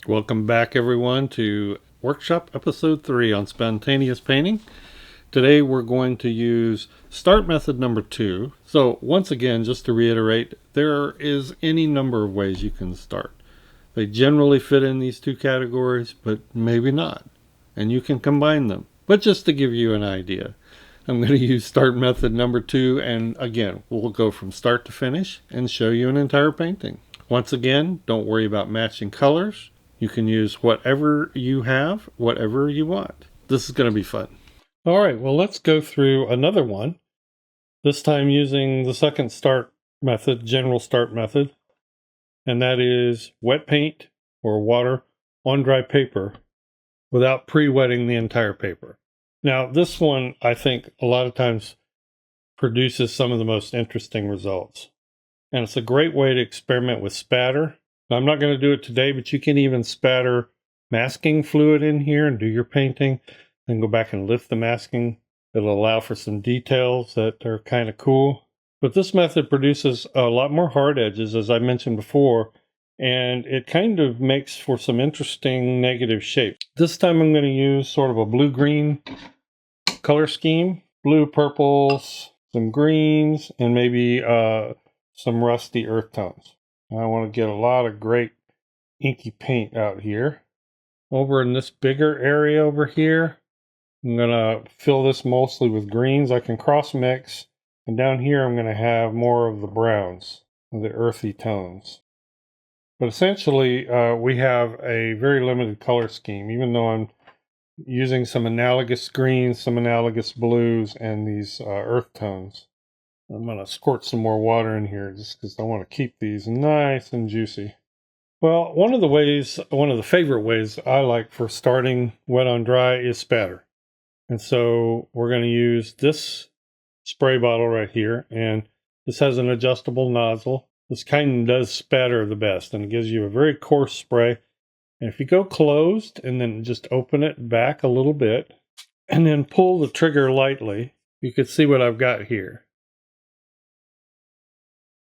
Welcome back, everyone, to Workshop Episode 3 on Spontaneous Painting. Today we're going to use start method number 2. So once again, just to reiterate, there is any number of ways you can start. They generally fit in these two categories, but maybe not. And you can combine them. But just to give you an idea, I'm going to use start method number 2, and again, we'll go from start to finish and show you an entire painting. Once again, don't worry about matching colors. You can use whatever you have, whatever you want. This is going to be fun. All right, well, let's go through another one. This time using the second start method, general start method. And that is wet paint or water on dry paper without pre-wetting the entire paper. Now, this one, I think, a lot of times produces some of the most interesting results. And it's a great way to experiment with spatter. I'm not going to do it today, but you can even spatter masking fluid in here and do your painting. Then go back and lift the masking. It'll allow for some details that are kind of cool. But this method produces a lot more hard edges, as I mentioned before, and it kind of makes for some interesting negative shapes. This time I'm going to use sort of a blue-green color scheme. Blue, purples, some greens, and maybe some rusty earth tones. I want to get a lot of great inky paint out here. Over in this bigger area over here, I'm going to fill this mostly with greens. I can cross mix. And down here, I'm going to have more of the browns, the earthy tones. But essentially, we have a very limited color scheme, even though I'm using some analogous greens, some analogous blues, and these earth tones. I'm going to squirt some more water in here just because I want to keep these nice and juicy. Well, one of the favorite ways I like for starting wet on dry is spatter. And so we're going to use this spray bottle right here. And this has an adjustable nozzle. This kind of does spatter the best, and it gives you a very coarse spray. And if you go closed and then just open it back a little bit and then pull the trigger lightly, you can see what I've got here.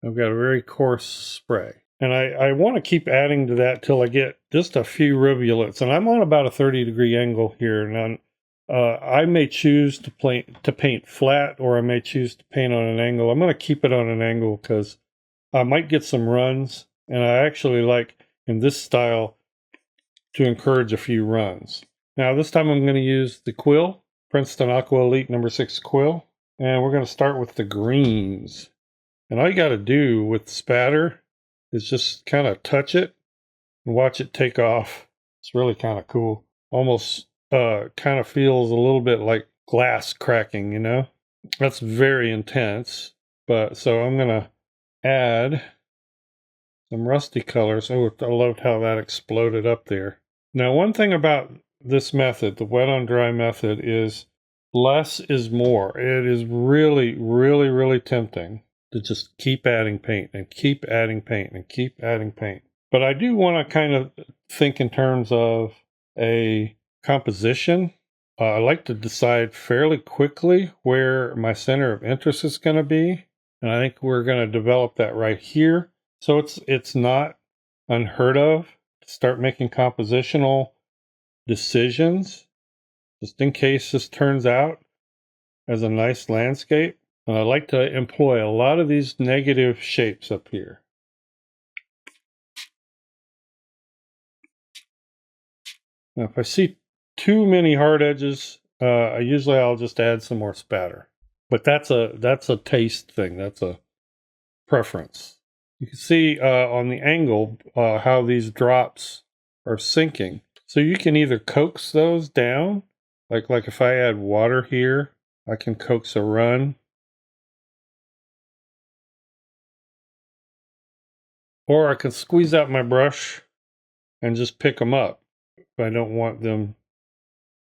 I've got a very coarse spray. And I want to keep adding to that till I get just a few rivulets. And I'm on about a 30-degree angle here. And I may choose to paint flat, or I may choose to paint on an angle. I'm going to keep it on an angle because I might get some runs. And I actually like, in this style, to encourage a few runs. Now, this time I'm going to use the quill, Princeton Aqua Elite number 6 quill. And we're going to start with the greens. And all you got to do with spatter is just kind of touch it and watch it take off. It's really kind of cool. Almost kind of feels a little bit like glass cracking, you know? That's very intense. But so I'm going to add some rusty colors. Oh, I loved how that exploded up there. Now, one thing about this method, the wet on dry method, is less is more. It is really, really, really tempting to just keep adding paint and keep adding paint and keep adding paint. But I do want to kind of think in terms of a composition. I like to decide fairly quickly where my center of interest is going to be. And I think we're going to develop that right here. So it's not unheard of to start making compositional decisions, just in case this turns out as a nice landscape. And I like to employ a lot of these negative shapes up here. Now, if I see too many hard edges, usually I'll just add some more spatter. But that's a taste thing. That's a preference. You can see on the angle how these drops are sinking. So you can either coax those down, like if I add water here, I can coax a run. Or I can squeeze out my brush and just pick them up if I don't want them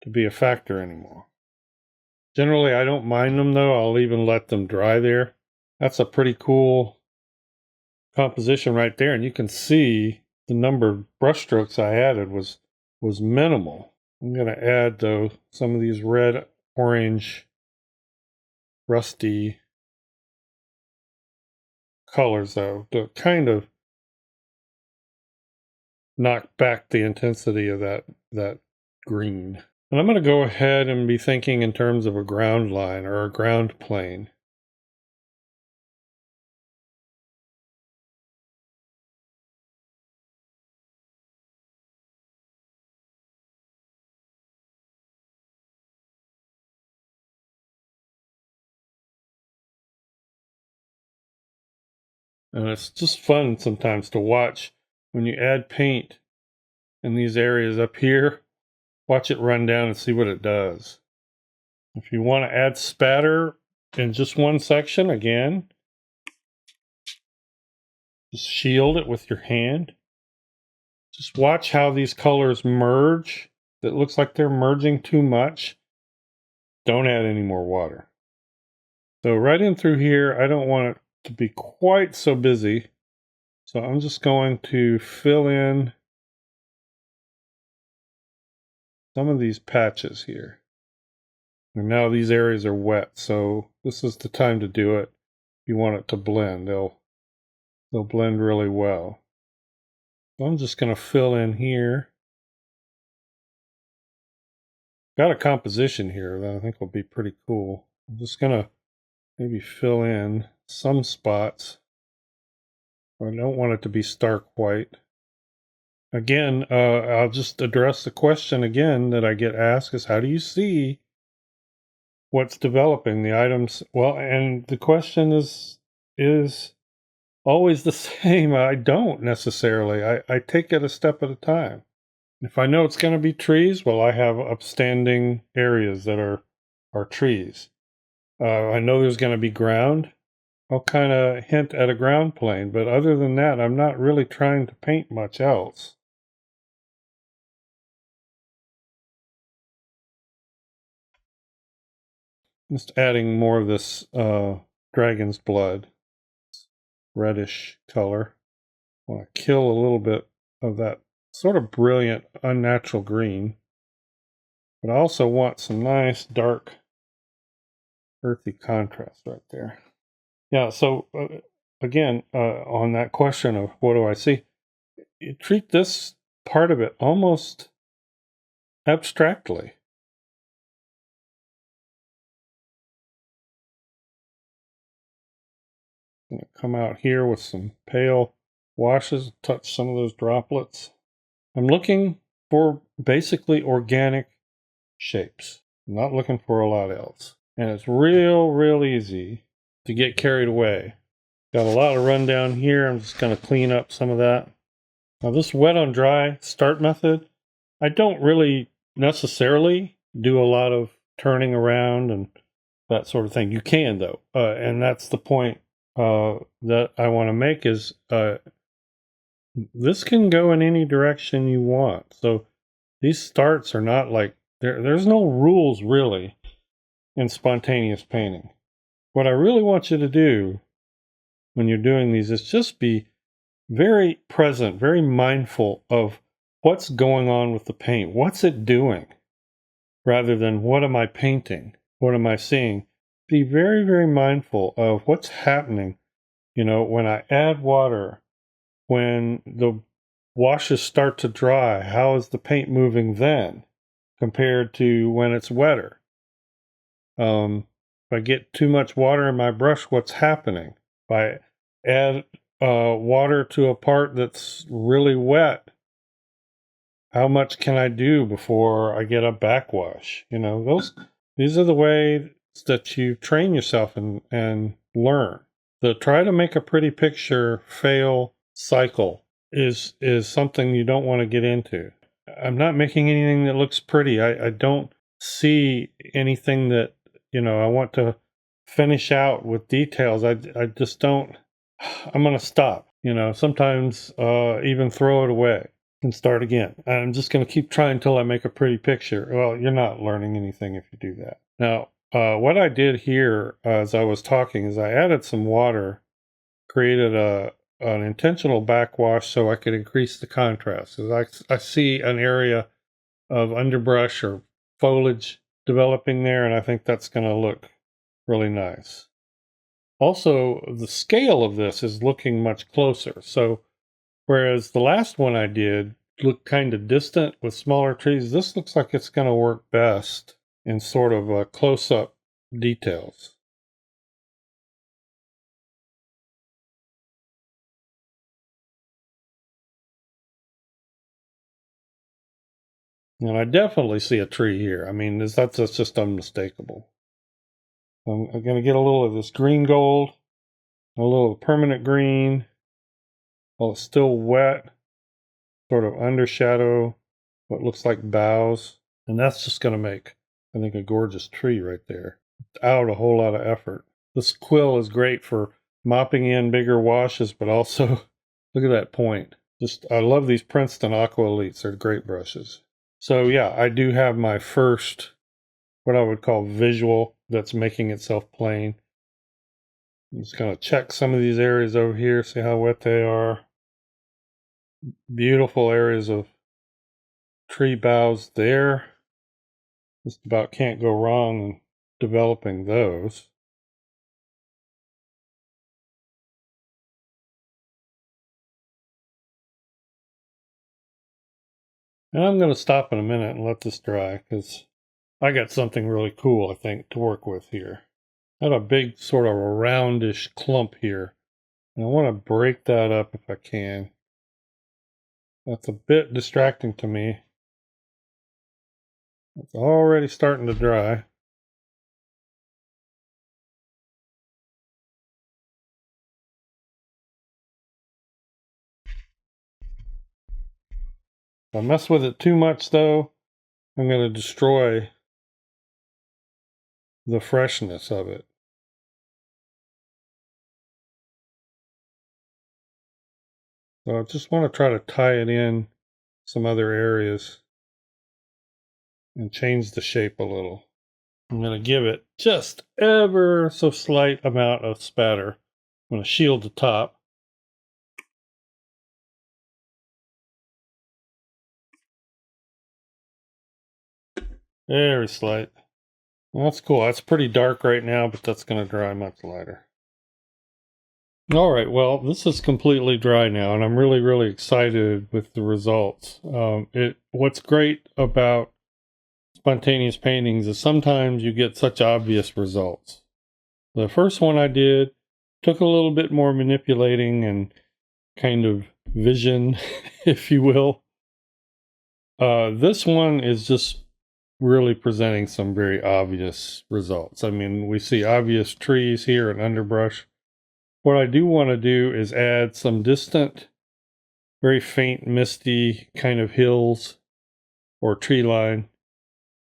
to be a factor anymore. Generally, I don't mind them, though. I'll even let them dry there. That's a pretty cool composition right there. And you can see the number of brush strokes I added was minimal. I'm going to add, though, some of these red, orange, rusty colors, though, to kind of knock back the intensity of that green. And I'm going to go ahead and be thinking in terms of a ground line or a ground plane. And it's just fun sometimes to watch when you add paint in these areas up here. Watch it run down and see what it does. If you want to add spatter in just one section, again, just shield it with your hand. Just watch how these colors merge. It looks like they're merging too much. Don't add any more water. So right in through here, I don't want it to be quite so busy. So I'm just going to fill in some of these patches here. And now these areas are wet, so this is the time to do it. If you want it to blend, they'll blend really well. So I'm just going to fill in here. Got a composition here that I think will be pretty cool. I'm just going to maybe fill in some spots. I don't want it to be stark white. Again, I'll just address the question again that I get asked is, how do you see what's developing the items? Well, and the question is always the same. I don't necessarily. I take it a step at a time. If I know it's going to be trees, well, I have upstanding areas that are trees. I know there's going to be ground. I'll kind of hint at a ground plane, but other than that, I'm not really trying to paint much else. Just adding more of this dragon's blood, reddish color. I want to kill a little bit of that sort of brilliant, unnatural green. But I also want some nice, dark, earthy contrast right there. Yeah, so again, on that question of what do I see, you treat this part of it almost abstractly. I'm going to come out here with some pale washes, touch some of those droplets. I'm looking for basically organic shapes. I'm not looking for a lot else. And it's real easy to get carried away. Got a lot of rundown here. I'm just going to clean up some of that. Now this wet on dry start method, I don't really necessarily do a lot of turning around and that sort of thing. You can though. And that's the point that I want to make is this can go in any direction you want. So these starts are not like, there's no rules really in spontaneous painting. What I really want you to do when you're doing these is just be very present, very mindful of what's going on with the paint. What's it doing? Rather than what am I painting? What am I seeing? Be very mindful of what's happening. You know, when I add water, when the washes start to dry, how is the paint moving then compared to when it's wetter? If I get too much water in my brush, what's happening? If I add water to a part that's really wet, how much can I do before I get a backwash? You know, these are the ways that you train yourself and learn. The try to make a pretty picture fail cycle is something you don't want to get into. I'm not making anything that looks pretty. I don't see anything that, you know, I want to finish out with details. I just don't. I'm going to stop. You know, sometimes even throw it away and start again. I'm just going to keep trying until I make a pretty picture. Well, you're not learning anything if you do that. Now, what I did here as I was talking is I added some water, created an intentional backwash so I could increase the contrast. Because I see an area of underbrush or foliage developing there, and I think that's going to look really nice. Also, the scale of this is looking much closer. So, whereas the last one I did look kind of distant with smaller trees. This looks like it's going to work best in sort of close-up details. And I definitely see a tree here. I mean, that's just unmistakable. I'm going to get a little of this green gold, a little permanent green, while it's still wet, sort of undershadow what looks like boughs. And that's just going to make, I think, a gorgeous tree right there without a whole lot of effort. This quill is great for mopping in bigger washes, but also, look at that point. I love these Princeton Aqua Elites. They're great brushes. So yeah, I do have my first, what I would call visual, that's making itself plain. I'm just going to check some of these areas over here, see how wet they are. Beautiful areas of tree boughs there. Just about can't go wrong in developing those. And I'm going to stop in a minute and let this dry, because I got something really cool, I think, to work with here. I got a big sort of a roundish clump here, and I want to break that up if I can. That's a bit distracting to me. It's already starting to dry. If I mess with it too much, though, I'm going to destroy the freshness of it. So I just want to try to tie it in some other areas and change the shape a little. I'm going to give it just ever so slight amount of spatter. I'm going to shield the top. Very slight. Well, that's cool. That's pretty dark right now, but that's going to dry much lighter. All right, well, this is completely dry now, and I'm really, really excited with the results. What's great about spontaneous paintings is sometimes you get such obvious results. The first one I did took a little bit more manipulating and kind of vision, if you will. This one is just really presenting some very obvious results. I mean, we see obvious trees here and underbrush. What I do want to do is add some distant, very faint, misty kind of hills or tree line.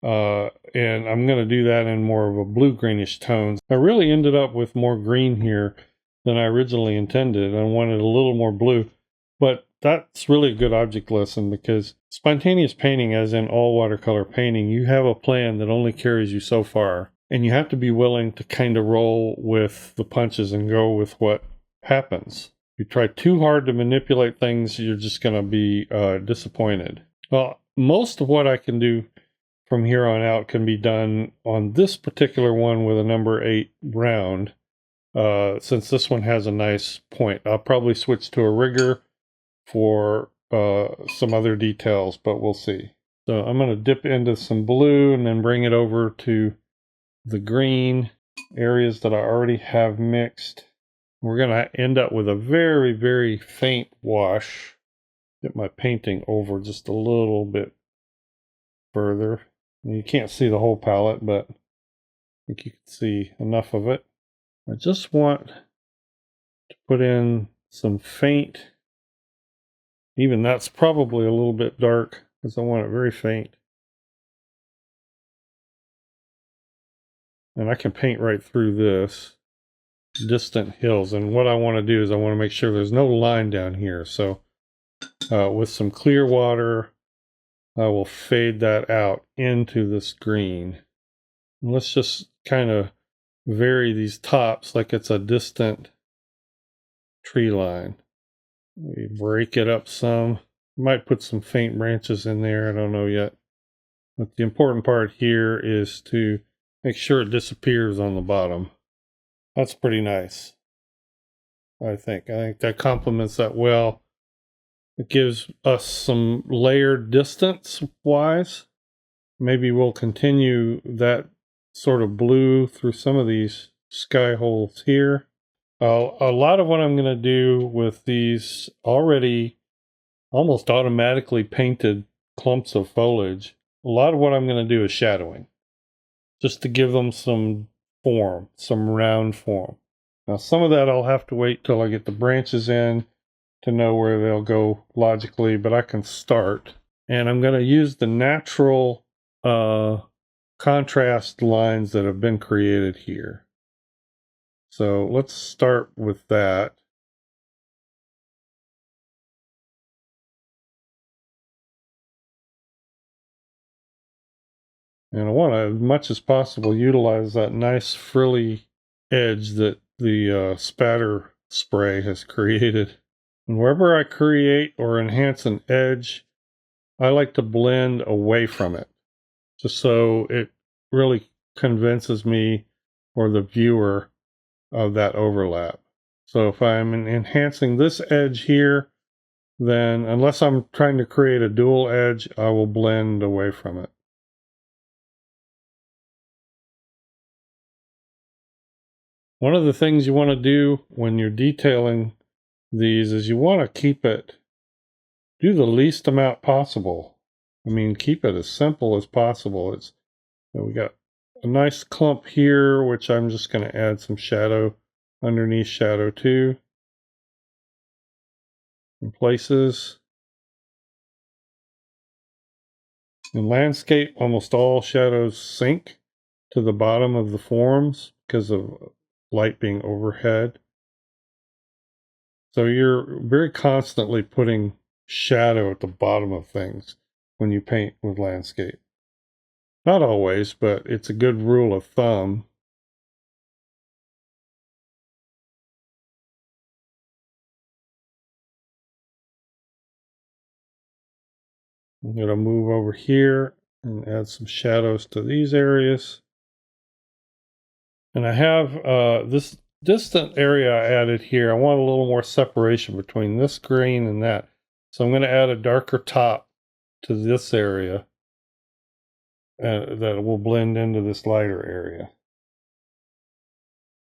And I'm going to do that in more of a blue-greenish tones. I really ended up with more green here than I originally intended. I wanted a little more blue, but that's really a good object lesson, because spontaneous painting, as in all watercolor painting, you have a plan that only carries you so far, and you have to be willing to kind of roll with the punches and go with what happens. If you try too hard to manipulate things, you're just going to be disappointed. Well, most of what I can do from here on out can be done on this particular one with a number 8 round. Since this one has a nice point, I'll probably switch to a rigger for some other details, but we'll see. So I'm going to dip into some blue and then bring it over to the green areas that I already have mixed. We're going to end up with a very, very faint wash. Get my painting over just a little bit further. You can't see the whole palette, but I think you can see enough of it. I just want to put in some faint, even that's probably a little bit dark, because I want it very faint. And I can paint right through this distant hills. And what I want to do is I want to make sure there's no line down here. So with some clear water, I will fade that out into this green. And let's just kind of vary these tops like it's a distant tree line. We break it up some. Might put some faint branches in there, I don't know yet. But the important part here is to make sure it disappears on the bottom. That's pretty nice, I think. I think that complements that well. It gives us some layered distance wise. Maybe we'll continue that sort of blue through some of these sky holes here. A lot of what I'm going to do with these already almost automatically painted clumps of foliage, a lot of what I'm going to do is shadowing, just to give them some form, some round form. Now, some of that I'll have to wait till I get the branches in to know where they'll go logically, but I can start. And I'm going to use the natural contrast lines that have been created here. So let's start with that. And I want to, as much as possible, utilize that nice frilly edge that the spatter spray has created. And wherever I create or enhance an edge, I like to blend away from it, just so it really convinces me or the viewer of that overlap. So if I'm enhancing this edge here, then unless I'm trying to create a dual edge, I will blend away from it. One of the things you want to do when you're detailing these is you want to keep it, do the least amount possible. I mean, keep it as simple as possible. We got a nice clump here, which I'm just going to add some shadow underneath shadow too. In places. In landscape, almost all shadows sink to the bottom of the forms because of light being overhead. So you're very constantly putting shadow at the bottom of things when you paint with landscape. Not always, but it's a good rule of thumb. I'm going to move over here and add some shadows to these areas. And I have this distant area I added here. I want a little more separation between this green and that. So I'm going to add a darker top to this area that will blend into this lighter area.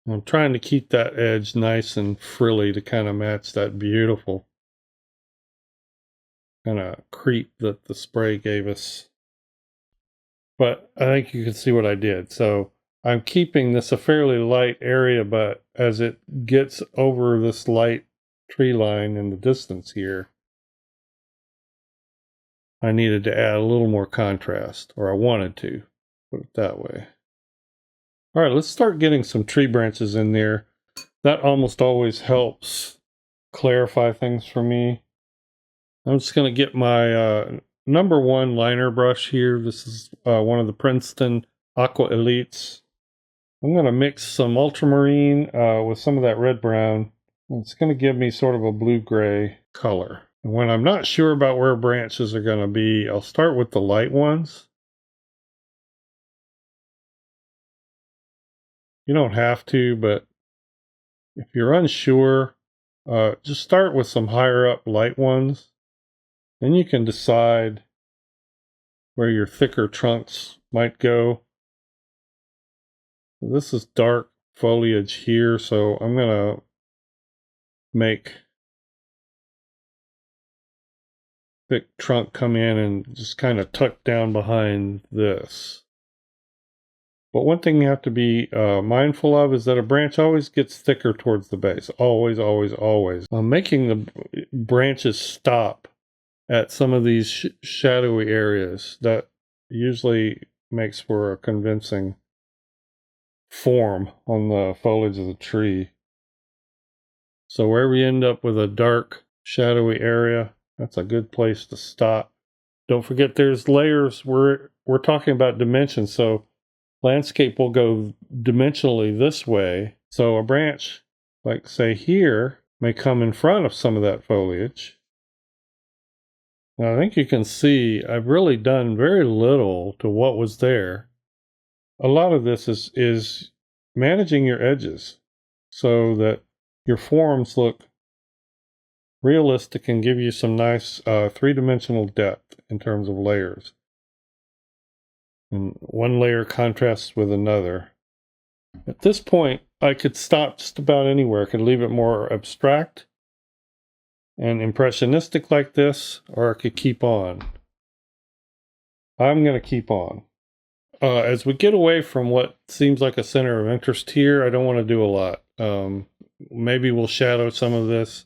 I'm trying to keep that edge nice and frilly to kind of match that beautiful kind of creep that the spray gave us. But I think you can see what I did. So I'm keeping this a fairly light area, but as it gets over this light tree line in the distance here, I needed to add a little more contrast, or I wanted to, put it that way. All right, let's start getting some tree branches in there. That almost always helps clarify things for me. I'm just going to get my number 1 liner brush here. This is one of the Princeton Aqua Elites. I'm going to mix some ultramarine with some of that red brown. It's going to give me sort of a blue-gray color. And when I'm not sure about where branches are going to be, I'll start with the light ones. You don't have to, but if you're unsure, just start with some higher up light ones. Then you can decide where your thicker trunks might go. This is dark foliage here, so I'm going to make thick trunk come in and just kind of tuck down behind this. But one thing you have to be mindful of is that a branch always gets thicker towards the base. Always, always, always. Making the branches stop at some of these shadowy areas, that usually makes for a convincing form on the foliage of the tree. So wherever you end up with a dark, shadowy area, that's a good place to stop. Don't forget there's layers. We're talking about dimensions, so landscape will go dimensionally this way. So a branch, like say here, may come in front of some of that foliage. Now I think you can see I've really done very little to what was there. A lot of this is managing your edges so that your forms look realistic and give you some nice three-dimensional depth in terms of layers. And one layer contrasts with another. At this point, I could stop just about anywhere. I could leave it more abstract and impressionistic like this, or I could keep on. I'm going to keep on. As we get away from what seems like a center of interest here, I don't want to do a lot. Maybe we'll shadow some of this.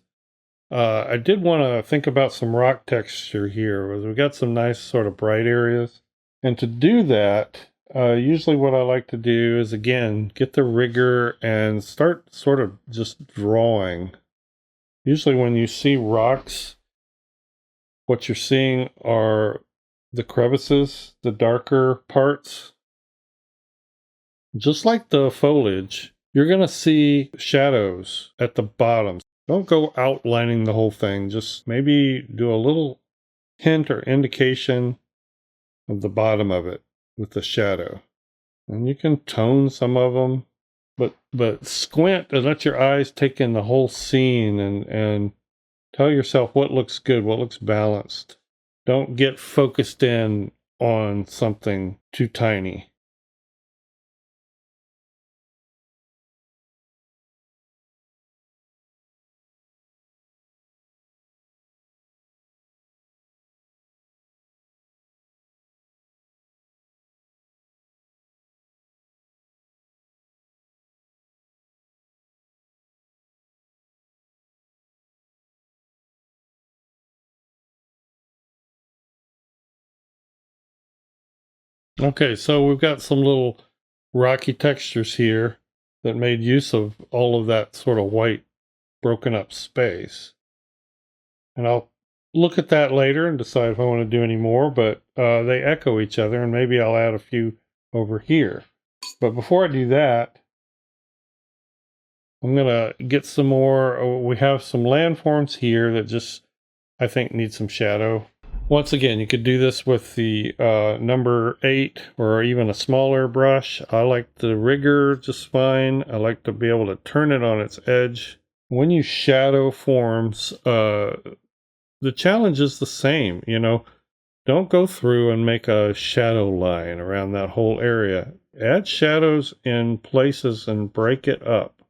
I did want to think about some rock texture here, as we got some nice sort of bright areas. And to do that, usually what I like to do is, again, get the rigger and start sort of just drawing. Usually when you see rocks, what you're seeing are the crevices, the darker parts. Just like the foliage, you're going to see shadows at the bottom. Don't go outlining the whole thing. Just maybe do a little hint or indication of the bottom of it with the shadow. And you can tone some of them, but squint and let your eyes take in the whole scene and tell yourself what looks good, what looks balanced. Don't get focused in on something too tiny. Okay, so we've got some little rocky textures here that made use of all of that sort of white broken up space. And I'll look at that later and decide if I want to do any more, but they echo each other, and maybe I'll add a few over here. But before I do that, I'm going to get some more. We have some landforms here that just, I think, need some shadow. Once again, you could do this with the number 8 or even a smaller brush. I like the rigger just fine. I like to be able to turn it on its edge. When you shadow forms, the challenge is the same, you know. Don't go through and make a shadow line around that whole area. Add shadows in places and break it up.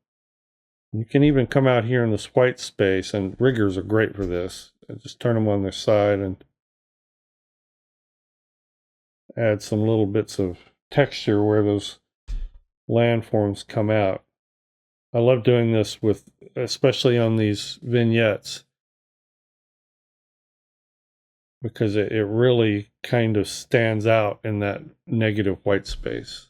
You can even come out here in this white space, and riggers are great for this. Just turn them on their side and add some little bits of texture where those landforms come out. I love doing this with, especially on these vignettes, because it really kind of stands out in that negative white space.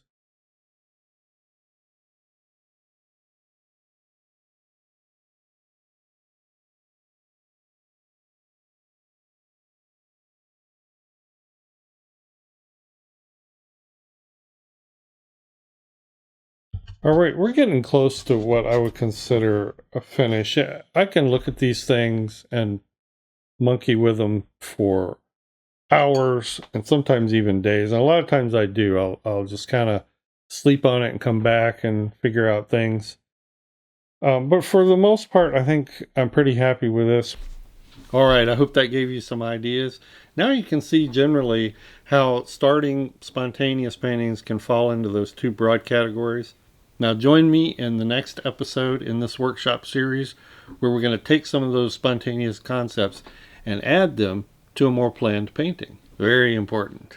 All right, we're getting close to what I would consider a finish. I can look at these things and monkey with them for hours and sometimes even days. And a lot of times I do. I'll just kind of sleep on it and come back and figure out things. But for the most part, I think I'm pretty happy with this. All right, I hope that gave you some ideas. Now you can see generally how starting spontaneous paintings can fall into those two broad categories. Now join me in the next episode in this workshop series, where we're going to take some of those spontaneous concepts and add them to a more planned painting. Very important.